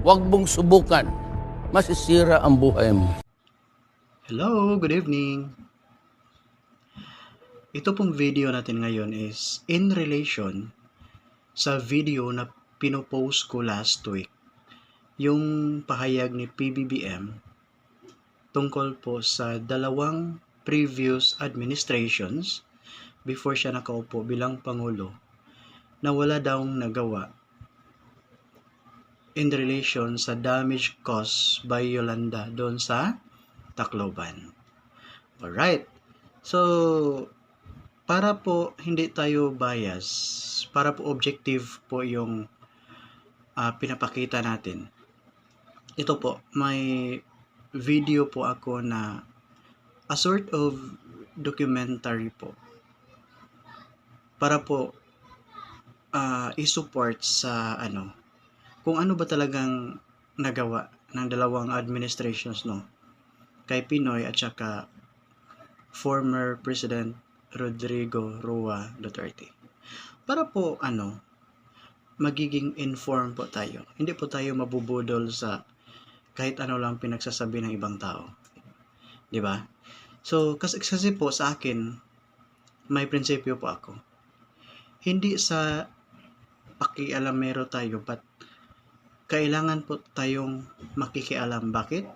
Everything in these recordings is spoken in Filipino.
Huwag mong subukan. Masisira ang buhay mo. Hello, good evening. Ito pong video natin ngayon is in relation sa video na pinopost ko last week. Yung pahayag ni PBBM tungkol po sa dalawang previous administrations before siya nakaupo bilang Pangulo na wala daw nagawa in relation sa damage caused by Yolanda doon sa Tacloban. Alright. So, para po hindi tayo bias, para po objective po yung pinapakita natin. Ito po, may video po ako na a sort of documentary po. Para po i-support sa kung ano ba talagang nagawa ng dalawang administrations kay Pinoy at saka former President Rodrigo Roa Duterte. Para po magiging informed po tayo. Hindi po tayo mabubudol sa kahit ano lang pinagsasabi ng ibang tao. 'Di ba? So kasi po sa akin may prinsipyo po ako. Hindi sa pakialamero tayo, but kailangan po tayong makikialam. Bakit?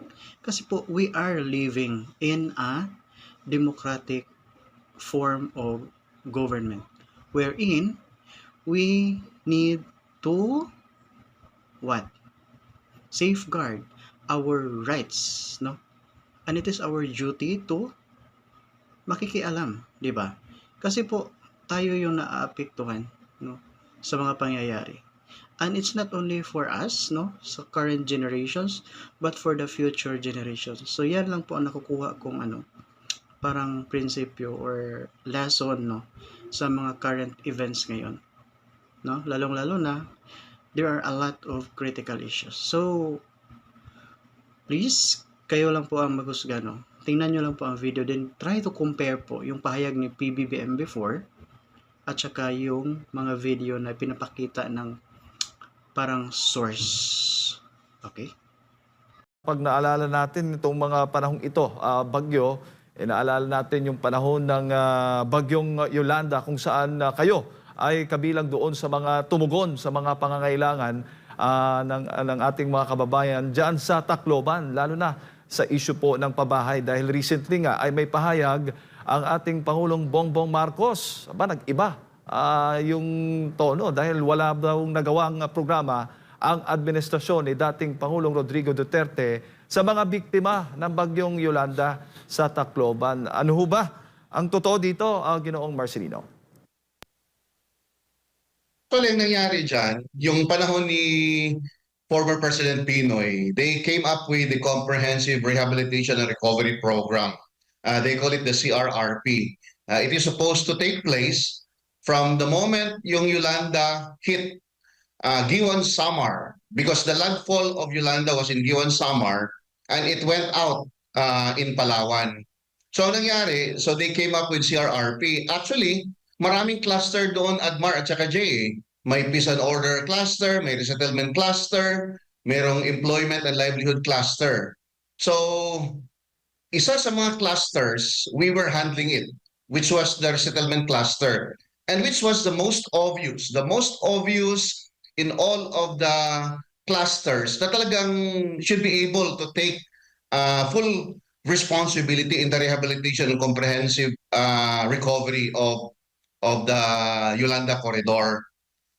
Kasi po we are living in a democratic form of government wherein we need to safeguard our rights, and it is our duty to makikialam, di ba? Kasi po tayo yung naaapektuhan sa mga pangyayari, and it's not only for us sa current generations but for the future generations. So yan lang po ang nakukuha kong parang prinsipyo or lesson sa mga current events ngayon, lalong-lalo na there are a lot of critical issues. So please, kayo lang po ang maghusga, tingnan nyo lang po ang video, then try to compare po yung pahayag ni PBBM before at saka yung mga video na pinapakita ng parang source. Okay? Pag naalala natin itong mga panahong ito, bagyo, naalala natin yung panahon ng bagyong Yolanda kung saan kayo ay kabilang doon sa mga tumugon sa mga pangangailangan ng ating mga kababayan dyan sa Tacloban, lalo na sa issue po ng pabahay. Dahil recently nga ay may pahayag ang ating Pangulong Bongbong Marcos. Nag-iba yung tono dahil wala daw nagawang programa ang administrasyon ni dating Pangulong Rodrigo Duterte sa mga biktima ng bagyong Yolanda sa Tacloban. Ano ho ba ang totoo dito, Ginoong Marcelino? Actually, ang nangyari dyan, yung panahon ni former President Pinoy, they came up with the Comprehensive Rehabilitation and Recovery Program. They call it the CRRP. It is supposed to take place from the moment yung Yolanda hit Giwan Samar, because the landfall of Yolanda was in Giwan Samar and it went out in Palawan. So ang nangyari, so they came up with CRRP. Actually, maraming cluster doon, Admar at saka Jay. May peace and order cluster, may resettlement cluster, mayroong employment and livelihood cluster. So, isa sa mga clusters, we were handling it, which was the resettlement cluster, and which was the most obvious in all of the clusters na talagang should be able to take full responsibility in the rehabilitation and comprehensive recovery of the Yolanda corridor.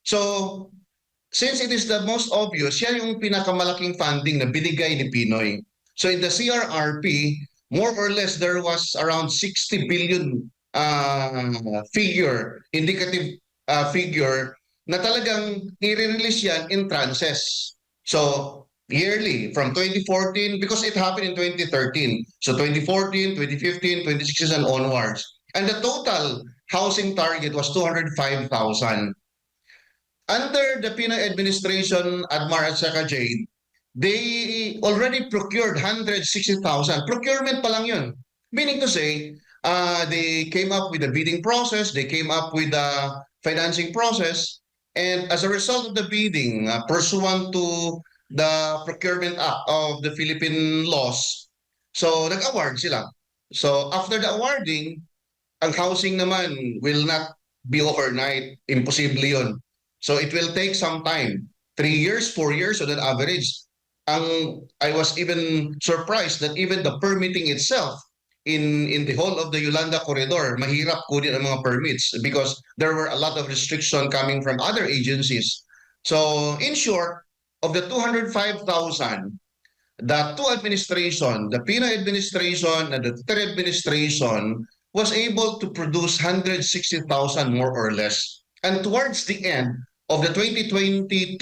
So, since it is the most obvious, yan yung pinakamalaking funding na binigay ni Pinoy. So in the CRRP, more or less there was around 60 billion indicative figure na talagang i-release yan in tranches. So yearly from 2014, because it happened in 2013. So 2014, 2015, 2016 and onwards. And the total housing target was 205,000. Under the Pinoy administration, Admar at saka Jade, they already procured 160,000. Procurement pa lang yun. Meaning to say, they came up with a bidding process, they came up with a financing process, and as a result of the bidding, pursuant to the Procurement Act of the Philippine laws. So nag-award sila. So after the awarding, ang housing naman will not be overnight. Imposible yun. So it will take some time. 3 years, 4 years on an average. I was even surprised that even the permitting itself in the whole of the Yolanda Corridor, mahirap kunin ang mga permits because there were a lot of restriction coming from other agencies. So in short, of the 205,000, the two administration, the Pinoy administration and the Duterte administration, was able to produce 160,000 more or less. And towards the end of the 2022,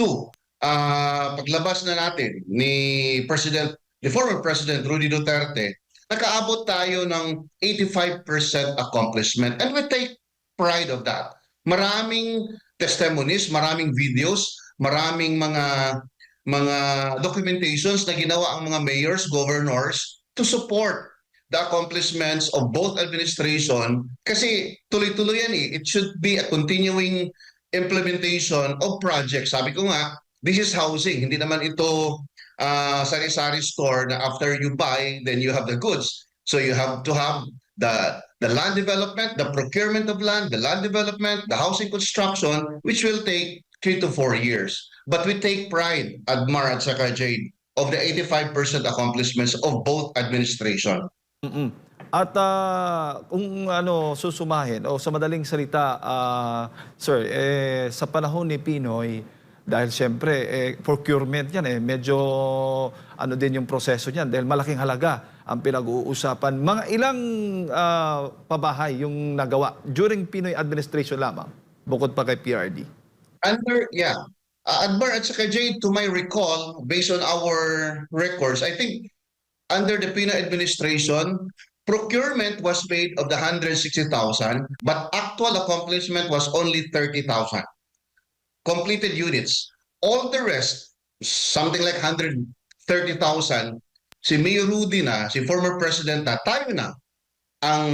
paglabas na natin ni the former President Rudy Duterte, nakaabot tayo ng 85% accomplishment. And we take pride of that. Maraming testimonies, maraming videos, maraming mga documentations na ginawa ang mga mayors, governors to support the accomplishments of both administration kasi tuloy-tuloy yan eh. It should be a continuing implementation of projects. Sabi ko nga, this is housing. Hindi naman ito sari-sari store na after you buy, then you have the goods. So you have to have the land development, the procurement of land, the land development, the housing construction, which will take 3 to 4 years. But we take pride, Admar at saka Jade, of the 85% accomplishments of both administration. At kung susumahin o sa madaling salita, sir, sa panahon ni Pinoy, dahil siyempre procurement yan medyo din yung proseso niyan dahil malaking halaga ang pinag-uusapan. Mga ilang pabahay yung nagawa during Pinoy administration lamang, bukod pa kay PRD? Admar at saka Jade, to my recall, based on our records, I think under the Pinoy administration, procurement was made of the 160,000, but actual accomplishment was only 30,000 completed units. All the rest, something like 130,000, si Mayor Rudy na, si former president na, tayo na ang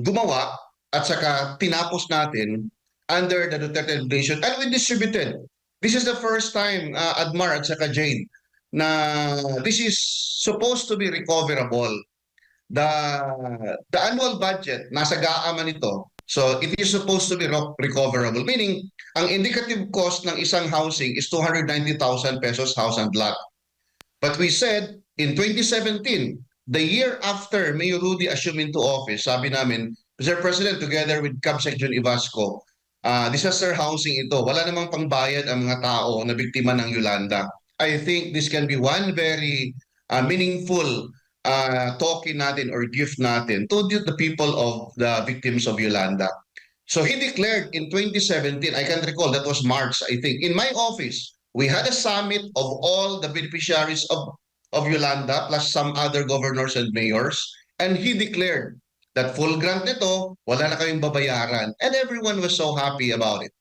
gumawa at saka tinapos natin under the Duterte administration and we distributed. This is the first time, Admar at saka Jade, na this is supposed to be recoverable. The annual budget, nasa GAA ito. So it is supposed to be recoverable. Meaning, ang indicative cost ng isang housing is 290,000 pesos house and lot. But we said, in 2017, the year after Mayor Rudy assumed into office, sabi namin, Mr. President, together with Cabsec John Ivasco, disaster housing ito. Wala namang pangbayad ang mga tao na biktima ng Yolanda. I think this can be one very meaningful token natin or gift natin to the people of the victims of Yolanda. So he declared in 2017, I can recall that was March, I think, in my office, we had a summit of all the beneficiaries of Yolanda plus some other governors and mayors, and he declared that full grant nito, wala na kaming babayaran. And everyone was so happy about it.